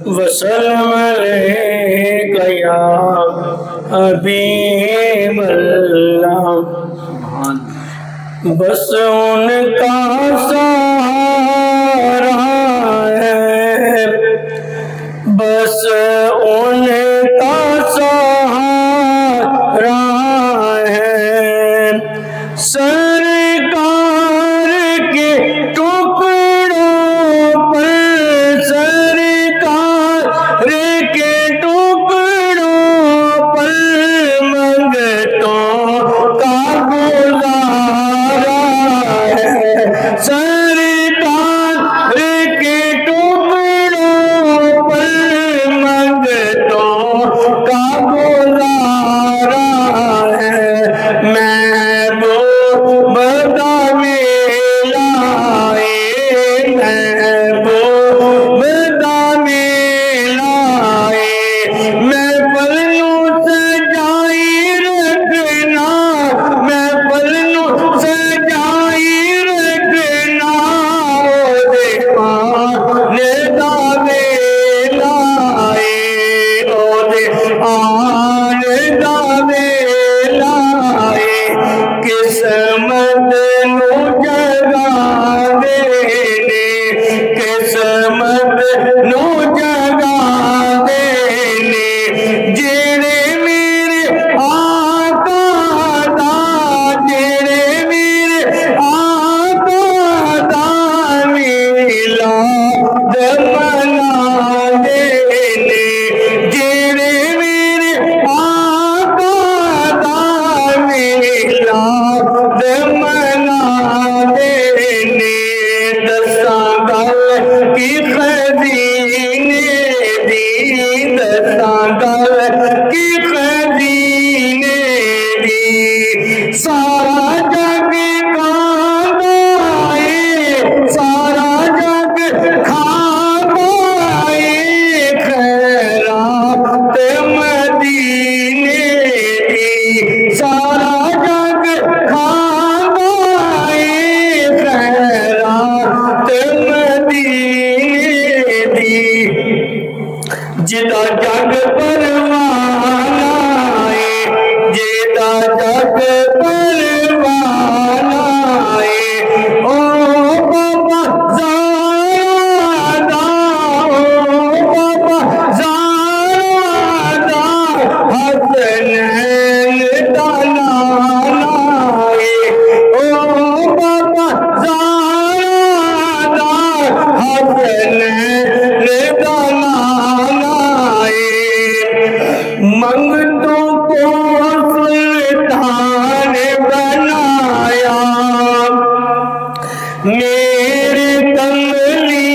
वसल्लम अलैका या हबीबल्लाह। बस उनका सहारा है, बस उनका सहारा है। सरकार के टुकड़ों पर, सरकार के टुकड़ों पर मंगतों का गुजारा है। सरकार के टुकड़ों पर मंगतों का गुजारा है। महबूब दामे लाए, महबूब दामे लाए। मैं पलनों सजाई रखना, मैं पलनों सजाई रखना। ओदे आने दामे लाए, ओदे आने दामे लाए। किस्मत नू जगा देने, किस्मत नू जगा देने। जेड़े मेरे आका दा, जेड़े मेरे आका दा मिलाद मना देने। जेड़े मेरे आका दा मिलाद मना देने। दसां गल की खजीने दी, दसां गल की खजीने दी। सारा जग खांदा है, सारा जग खांदा है। खैरात मदीने दी, सारा जग खांदा है। खैरात मदीने दी। जिदा जग परवाना है, जिदा जग परवाना है। ओ बाबा ज़ारा दा, ओ बाबा ज़ारा दा हसनैन दा नाना है। ओ बाबा ज़ारा दा हसनैन दा नाना है। मंगतों को सुल्तान बनाया, मेरे कमली